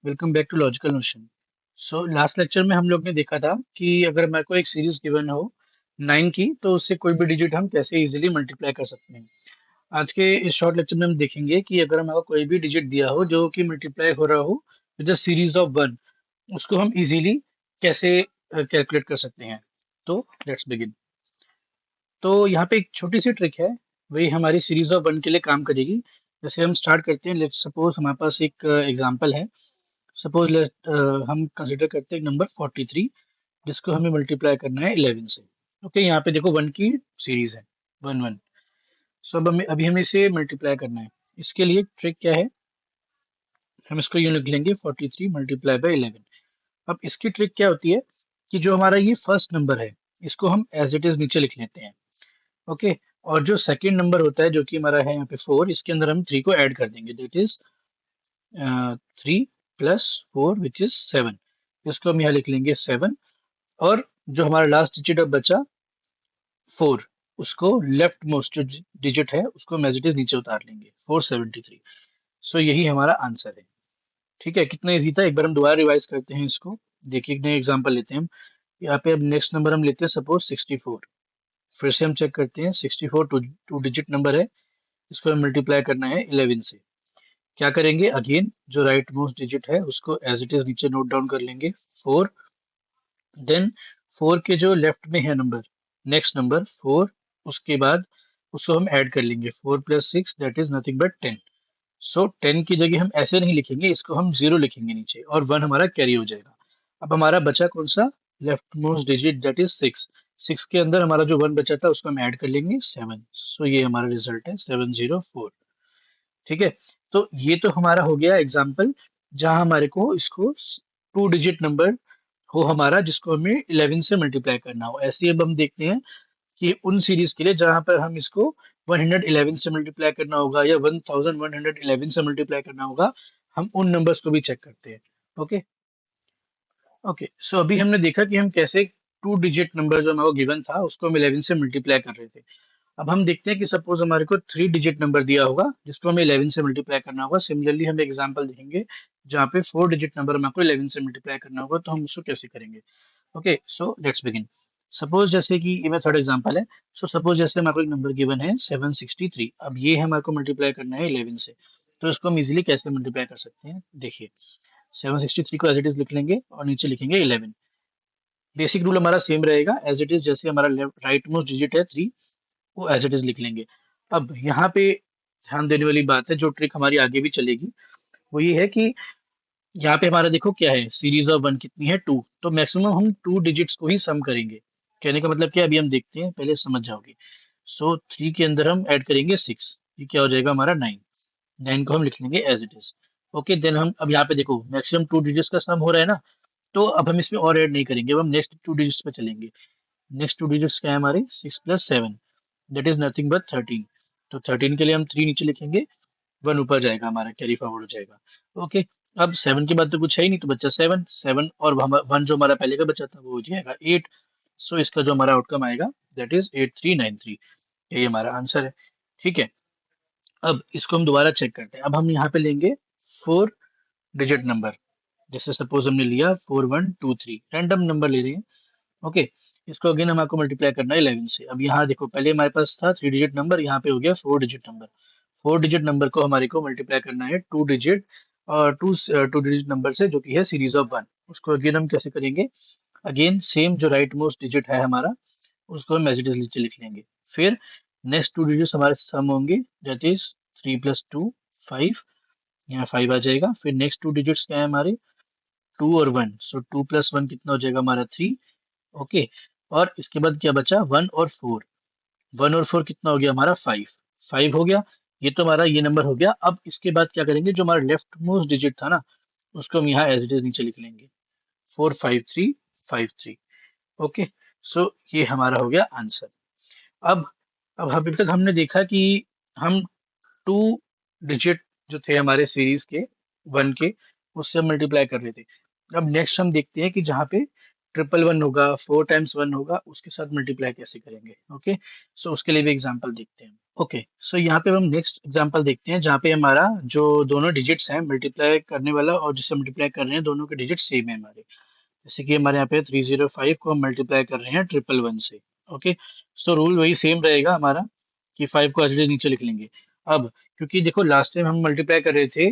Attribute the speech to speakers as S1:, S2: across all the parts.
S1: Welcome back to logical notion. So last lecture में हम लोग ने देखा था कि अगर हमारे को एक सीरीज गिवन हो 9 की, तो उससे कोई भी डिजिट हम कैसे इजीली मल्टीप्लाई कर सकते हैं। आज के इस शॉर्ट लेक्चर में हम देखेंगे कि अगर हमारा कोई भी डिजिट दिया हो जो कि मल्टीप्लाई हो रहा हो विद सीरीज ऑफ 1, उसको हम इजीली कैसे कैलकुलेट कर सकते हैं। तो लेट्स बिगिन। तो यहाँ पे एक छोटी सी ट्रिक है, वही हमारी सीरीज ऑफ 1 के लिए काम करेगी। जैसे हम स्टार्ट करते हैं, लेट्स सपोज हमारे पास एक एग्जांपल है। सपोज हम कंसिडर करते हैं नंबर 43, जिसको हमें मल्टीप्लाई करना है 11 से। ओके, यहाँ पे देखो 1 की सीरीज है, 1 1। सो अब हमें अभी हमें इसे मल्टीप्लाई करना है। इसके लिए ट्रिक क्या है, हम इसको यूं लिख लेंगे 43 मल्टीप्लाई बाई 11। अब इसकी ट्रिक क्या होती है कि जो हमारा ये फर्स्ट नंबर है, इसको हम एज इट इज नीचे लिख लेते हैं। ओके, और जो सेकेंड नंबर होता है जो कि हमारा है यहाँ पे 4, इसके अंदर हम 3 को ऐड कर देंगे, दैट इज 3 + 4 विच इज 7। इसको हम यहाँ लिख लेंगे 7। और जो हमारा लास्ट डिजिट अब बचा 4, उसको लेफ्ट मोस्ट डिजिट है उसको हम एज इट इज नीचे उतार लेंगे, 473। सो यही हमारा आंसर है। ठीक है, कितना इजी था। एक बार हम दोबारा रिवाइज करते हैं इसको। देखिए, एक नए एग्जांपल लेते हैं हम। यहाँ पे अब नेक्स्ट नंबर हम लेते हैं सपोज 64। फिर से हम चेक करते हैं, 64 टू डिजिट नंबर है, इसको हमें मल्टीप्लाई करना है 11 से। क्या करेंगे, अगेन जो राइट मोस्ट डिजिट है उसको एज इट इज नीचे नोट डाउन कर लेंगे, 4। देन 4 के जो लेफ्ट में है नंबर, नेक्स्ट नंबर 4, उसके बाद उसको हम ऐड कर लेंगे, 4 + 6 दैट इज नथिंग बट 10। सो 10 की जगह हम ऐसे नहीं लिखेंगे, इसको हम 0 लिखेंगे नीचे, और 1 हमारा कैरी हो जाएगा। अब हमारा बचा कौन सा, left most digit, that is 6। 6 के अंदर हमारा जो 1 बचा था उसको हम ऐड कर लेंगे, 7। सो ये हमारा रिजल्ट है 704। ठीक है, तो ये तो हमारा हो गया एग्जाम्पल जहां हमारे को इसको टू डिजिट नंबर हो हमारा, जिसको हमें 11 से मल्टीप्लाई करना हो। ऐसे ही अब हम देखते हैं कि उन सीरीज के लिए जहां पर हम इसको 111 से मल्टीप्लाई करना होगा या 1111 से मल्टीप्लाई करना होगा, हम उन नंबर्स को भी चेक करते हैं। ओके। ओके, सो अभी हमने देखा कि हम कैसे टू डिजिट नंबर जो हमारे गिवन था उसको हम 11 से मल्टीप्लाई कर रहे थे। अब हम देखते हैं कि सपोज हमारे को 3 डिजिट नंबर दिया होगा जिसको हमें 11 से मल्टीप्लाई करना होगा। सिमिलरली हम एग्जांपल देखेंगे जहाँ पे 4 डिजिट नंबर हमें को 11 से मल्टीप्लाई करना होगा, तो हम उसको कैसे करेंगे। Okay, so let's begin. Suppose जैसे कि ये मेरा थर्ड एग्जांपल है। सो सपोज जैसे हमारे को एक नंबर गिवन है 763। अब ये हमारे को मल्टीप्लाई करना है 11 से, तो इसको हम इजीली कैसे मल्टीप्लाई कर सकते हैं, देखिए। 763 को एज इट इज लिख लेंगे और नीचे लिखेंगे 11। बेसिक रूल हमारा सेम रहेगा एज इट इज, जैसे हमारा लेफ्ट राइट मोस्ट डिजिट है 3, वो एज इट इज लिख लेंगे। अब यहाँ पे ध्यान देने वाली बात है, जो ट्रिक हमारी आगे भी चलेगी, वो ये है कि यहाँ पे हमारा देखो क्या है, सीरीज ऑफ 1 कितनी है, 2। तो मैक्सिमम हम 2 डिजिट्स को ही सम करेंगे। कहने का मतलब क्या है, अभी हम देखते हैं, पहले समझ जाओगे। सो 3 के अंदर हम ऐड करेंगे 6, ये क्या हो जाएगा हमारा 9। 9 को हम लिख लेंगे as it is. Okay, then हम अब यहाँ पे देखो मैक्सिमम 2 डिजिट्स का सम हो रहा है ना, तो अब हम इसमें और ऐड नहीं करेंगे, अब हम नेक्स्ट 2 डिजिट्स पे चलेंगे। नेक्स्ट 2 डिजिट्स क्या है हमारे, 6 + 7 दैट इज नथिंग बट 13। तो 13 के लिए हम 3 नीचे लिखेंगे, 1 ऊपर जाएगा, हमारा कैरी फॉरवर्ड हो जाएगा। ओके, अब 7 के बाद तो कुछ है ही नहीं, तो बच्चा 7 7, और 1 जो हमारा पहले का बचा था वो हो जाएगा 8। सो इसका जो हमारा आउटकम आएगा दैट इज 8393। यही हमारा आंसर है। ठीक है, अब इसको हम दोबारा चेक करते हैं। अब हम यहाँ पे लेंगे 4 डिजिट नंबर। जैसे सपोज हमने लिया 4123, रैंडम नंबर ले रहे हैं। ओके, इसको अगेन हमारे को मल्टीप्लाई करना है 11 से। अब यहाँ देखो, पहले हमारे पास था 3 डिजिट नंबर, यहाँ पे हो गया 4 डिजिट नंबर। 4 डिजिट नंबर को हमारे को मल्टीप्लाई करना है 2 डिजिट और टू डिजिट नंबर से, जो कि है सीरीज ऑफ 1। उसको अगेन हम कैसे करेंगे, अगेन सेम जो राइट मोस्ट डिजिट है हमारा, उसको हम एज इट इज नीचे लिख लेंगे। फिर नेक्स्ट 2 डिजिट्स हमारे सम होंगे, दैट इज 3 + 2 5। यहाँ 5 आ जाएगा। फिर नेक्स्ट 2 डिजिट्स क्या है हमारे, 2 और 1। सो 2 + 1 कितना हो जाएगा हमारा 3। ओके, और इसके बाद क्या बचा, 1 और 4। 1 और 4 कितना हो गया हमारा 5। 5 हो गया। ये तो हमारा ये नंबर हो गया। अब इसके बाद क्या करेंगे, जो हमारा लेफ्ट मोस्ट डिजिट था ना, उसको हम यहाँ एज इट इज नीचे लिख लेंगे, 45353। ओके, सो ये हमारा हो गया आंसर। अब अब अभी तक हमने देखा कि हम 2 डिजिट जो थे हमारे सीरीज के 1 के, उससे हम मल्टीप्लाई कर रहे थे। अब नेक्स्ट हम देखते हैं कि जहाँ पे ट्रिपल वन होगा, 4 टाइम्स 1 होगा, उसके साथ मल्टीप्लाई कैसे करेंगे। ओके, सो उसके लिए भी एग्जांपल देखते हैं। ओके, सो यहाँ पे हम नेक्स्ट एग्जांपल देखते हैं जहाँ पे हमारा जो दोनों डिजिट्स हैं मल्टीप्लाई करने वाला और जिससे मल्टीप्लाई कर रहे हैं दोनों के डिजिट सेम है हमारे। जैसे कि हमारे यहाँ पे 305 को हम मल्टीप्लाई कर रहे हैं 111 से। ओके, सो रूल वही सेम रहेगा हमारा कि 5 को एज इट इज नीचे लिख लेंगे। अब क्योंकि देखो लास्ट टाइम हम मल्टीप्लाई कर रहे थे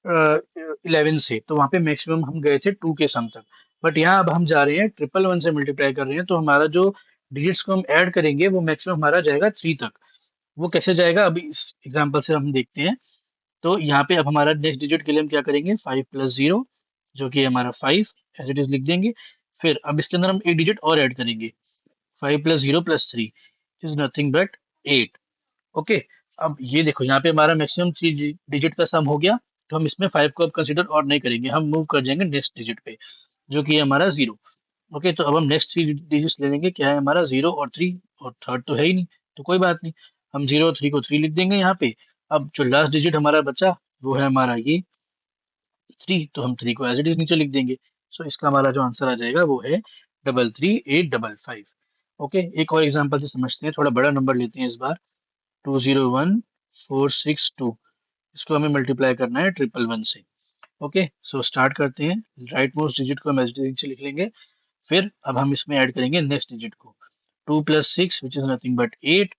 S1: 11 से, तो वहां पे मैक्सिमम हम गए थे 2 के सम तक। बट यहाँ अब हम जा रहे हैं 111 से मल्टीप्लाई कर रहे हैं, तो हमारा जो डिजिट्स को हम ऐड करेंगे वो मैक्सिमम हमारा जाएगा 3 तक। वो कैसे जाएगा अभी इस एग्जांपल से हम देखते हैं। तो यहाँ पे अब हमारा नेक्स्ट डिजिट के लिए हम क्या करेंगे, 5 + 0 जो कि हमारा 5 एज इट इज लिख देंगे। फिर अब इसके अंदर हम एक डिजिट और ऐड करेंगे, 5 + 0 + 3 इज नथिंग बट 8। ओके, अब ये देखो यहाँ पे हमारा मैक्सिमम 3 डिजिट का सम हो गया। तो हम इसमें 5 को अब कंसिडर और नहीं करेंगे, हम मूव कर जाएंगे नेक्स्ट डिजिट पे जो कि है हमारा 0। ओके, तो अब हम नेक्स्ट 3 डिजिट्स ले लेंगे, क्या है हमारा 0 और 3, और थर्ड तो है ही नहीं, तो कोई बात नहीं, हम 0 और 3 को 3 लिख देंगे यहाँ पे। अब जो लास्ट डिजिट हमारा बचा वो है हमारा ये 3, तो हम 3 को एज इट इज नीचे लिख देंगे। सो इसका हमारा जो आंसर आ जाएगा वो है 33855। ओके, एक और एग्जाम्पल से समझते हैं, थोड़ा बड़ा नंबर लेते हैं इस बार, 201462। इसको हमें मल्टीप्लाई करना है 111 से। ओके, सो स्टार्ट करते हैं। राइट मोस्ट डिजिट को हम एज इट इज लिख लेंगे। फिर अब हम इसमें ऐड करेंगे नेक्स्ट डिजिट को, 2 + 6 विच इज नथिंग बट 8।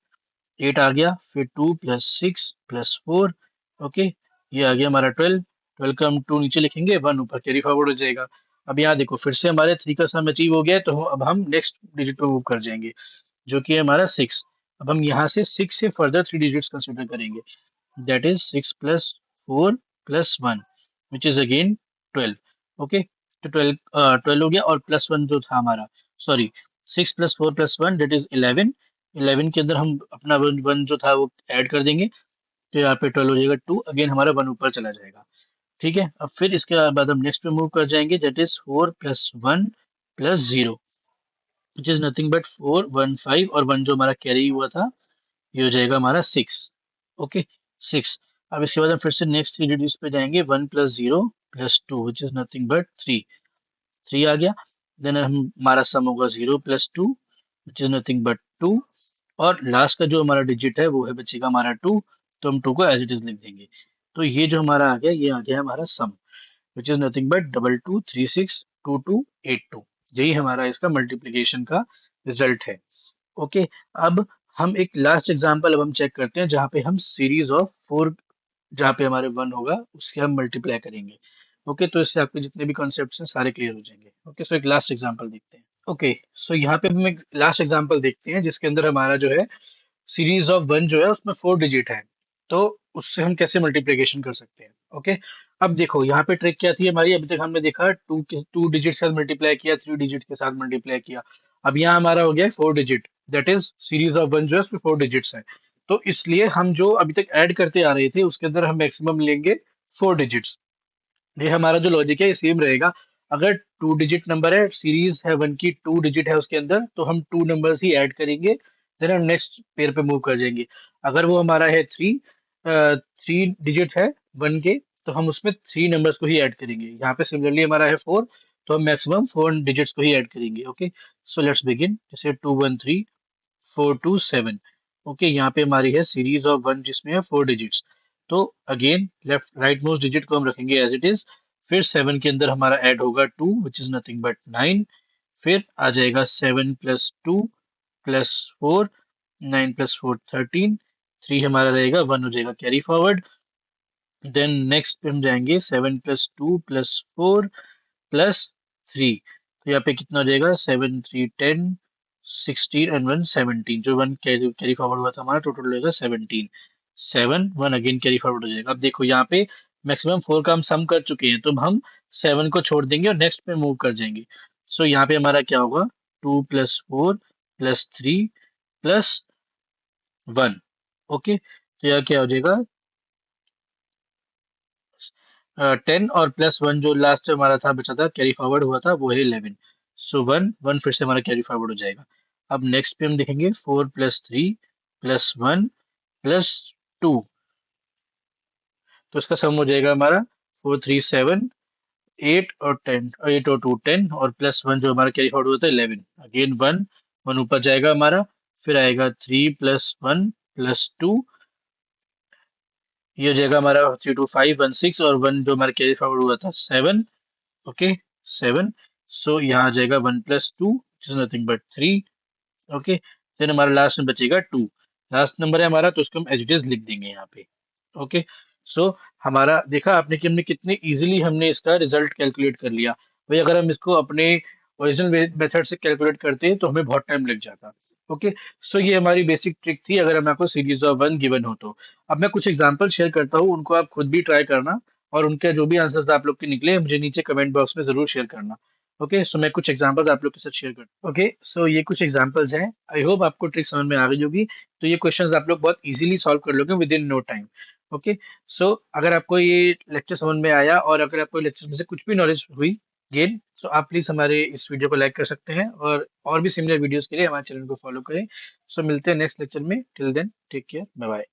S1: 8 आ गया, फिर 2 + 6 + 4। ओके, ये आ गया हमारा 12। 12 का हम 2 नीचे लिखेंगे, 1 ऊपर कैरी फॉरवर्ड हो जाएगा। अब यहाँ देखो फिर से हमारे 3 का सम अचीव हो गया है, तो अब हम नेक्स्ट डिजिट पे मूव कर जाएंगे जो कि है हमारा 6। अब हम यहाँ से 6 से फर्दर 3 डिजिट्स कंसिडर करेंगे, that is 6 + 4 + 1 which is again 12। Okay, तो 12 हो गया, और +1 जो था हमारा, सॉरी, 6 + 4 + 1 that is 11। 11 के अंदर हम अपना वन जो था वो ऐड कर देंगे, तो यहाँ पे 12 हो जाएगा 2, अगेन हमारा 1 ऊपर चला जाएगा। ठीक है, अब फिर इसके बाद हम नेक्स्ट पे मूव कर जाएंगे, that is 4 + 1 + 0 which is nothing but 4 1 5, और 1 जो हमारा कैरी हुआ था ये हो जाएगा हमारा 6। ओके, 6। अब इसके बाद हम फिर से नेक्स्ट 3 डिजिट्स पे जाएंगे, 1 + 0 + 2 विच इज नथिंग बट 3। 3 आ गया, देन हम हमारा सम होगा 0 + 2 विच इज नथिंग बट 2, और लास्ट का जो हमारा डिजिट है वो है बचेगा हमारा 2, तो हम 2 को एज इट इज लिख देंगे। तो ये जो हमारा आ गया, ये आ गया हमारा सम विच इज नथिंग बट 22362282। यही हमारा इसका मल्टीप्लीकेशन का रिजल्ट है। ओके, अब हम एक लास्ट एग्जांपल अब हम चेक करते हैं जहाँ पे हम सीरीज ऑफ 4, जहाँ पे हमारे 1 होगा उसके हम मल्टीप्लाई करेंगे। ओके, तो इससे आपके जितने भी कॉन्सेप्ट्स हैं सारे क्लियर हो जाएंगे। ओके, सो एक लास्ट एग्जांपल देखते हैं। ओके, सो यहाँ पे हम एक लास्ट एग्जांपल देखते हैं जिसके अंदर हमारा जो है सीरीज ऑफ 1 जो है उसमें 4 डिजिट है, तो उससे हम कैसे मल्टीप्लिकेशन कर सकते हैं। ओके, अब देखो यहाँ पे ट्रिक क्या थी हमारी, अभी तक हमने देखा 2 डिजिट के साथ मल्टीप्लाई किया, 3 डिजिट के साथ मल्टीप्लाई किया। अब यहाँ हमारा हो गया 4 digit, that is series of 1 जो है उसमें 4 डिजिट्स है। तो इसलिए हम जो अभी तक ऐड करते आ रहे थे उसके अंदर हम मैक्सिमम लेंगे 4 डिजिट्स। ये हमारा जो लॉजिक है ये सेम रहेगा। अगर 2 डिजिट नंबर है, सीरीज है 1 की, 2 डिजिट है उसके अंदर, तो हम 2 नंबर्स ही ऐड करेंगे, देन हम नेक्स्ट पेयर पे मूव कर जाएंगे। अगर वो हमारा है 3 डिजिट है 1 के, तो हम उसमें 3 नंबर्स को ही ऐड करेंगे। यहाँ पे सिमिलरली हमारा है 4, तो हम मैक्सिमम 4 डिजिट्स को ही ऐड करेंगे। Okay, so let's begin. जैसे 213 427। ओके, यहाँ पे हमारी है सीरीज ऑफ 1 जिसमें है 4 डिजिट्स। तो again left right most digit को हम रखेंगे एज इट इज। फिर 7 के अंदर हमारा ऐड होगा 2 विच इज नथिंग बट 9। फिर आ जाएगा 7 + 2 + 4, 9 + 4 13। 3 हमारा रहेगा, 1 हो जाएगा कैरी फॉरवर्ड। देन नेक्स्ट पे हम जाएंगे 7 + 2 + 4 + 3। तो यहाँ पे कितना हो जाएगा, 7 3 10 16 एंड 1 17। जो 1 कैरी फॉरवर्ड हुआ था हमारा, टोटल हो जाएगा 17। 7 1 अगेन कैरी फॉरवर्ड हो जाएगा। अब देखो यहाँ पे मैक्सिमम 4 का हम सम कर चुके हैं, तो हम 7 को छोड़ देंगे और नेक्स्ट पे मूव कर जाएंगे। सो यहाँ पे हमारा क्या होगा, 2 + 4 + 3 + 1। ओके, तो यहाँ क्या हो जाएगा, 10 और +1 जो लास्ट में हमारा था बचा था कैरी फॉरवर्ड हुआ था वो है 11। सो 1 1 फिर से हमारा कैरी फॉरवर्ड हो जाएगा। अब नेक्स्ट पे हम देखेंगे 4 + 3 + 1 + 2, तो इसका सम हो जाएगा हमारा 437। 8 और 2 10 और +1 जो हमारा कैरी फॉरवर्ड होता है 11। अगेन 1 1 ऊपर जाएगा हमारा, फिर आएगा 3 +1 +2, ये हो जाएगा हमारा 3 2 5 1 6 और 1 जो हमारा कैरी फॉरवर्ड हुआ था 7। ओके 7। सो यहाँ आ जाएगा 1 +2 is nothing but 3। Okay then हमारा लास्ट में बचेगा 2। लास्ट नंबर है हमारा, तो उसको हम एज इट इज लिख देंगे यहाँ पे। ओके सो हमारा देखा आपने कि हमने कितने इजीली हमने इसका रिजल्ट कैलकुलेट कर लिया। भाई अगर हम इसको अपने ओरिजिनल मेथड से कैलकुलेट करते तो हमें बहुत टाइम लग जाता। ओके सो ये हमारी बेसिक ट्रिक थी, अगर हमें आपको सीरीज ऑफ वन गिवन हो तो। अब मैं कुछ एग्जांपल शेयर करता हूँ, उनको आप खुद भी ट्राई करना, और उनके जो भी आंसर्स आप लोग के निकले मुझे नीचे कमेंट बॉक्स में जरूर शेयर करना। ओके सो मैं कुछ एग्जांपल्स आप लोग के साथ शेयर करता हूँ। ओके सो ये कुछ एग्जांपल्स हैं, आई होप आपको ट्रिक समझ में आ गई होगी। तो ये क्वेश्चंस आप लोग बहुत इजीली सॉल्व कर लोगे within no time. Okay so अगर आपको ये लेक्चर समझ में आया और अगर आपको लेक्चर में से कुछ भी नॉलेज हुई गेन, तो आप प्लीज हमारे इस वीडियो को लाइक कर सकते हैं, और भी सिमिलर वीडियोस के लिए हमारे चैनल को फॉलो करें। सो मिलते हैं नेक्स्ट लेक्चर में, till then take care, bye bye.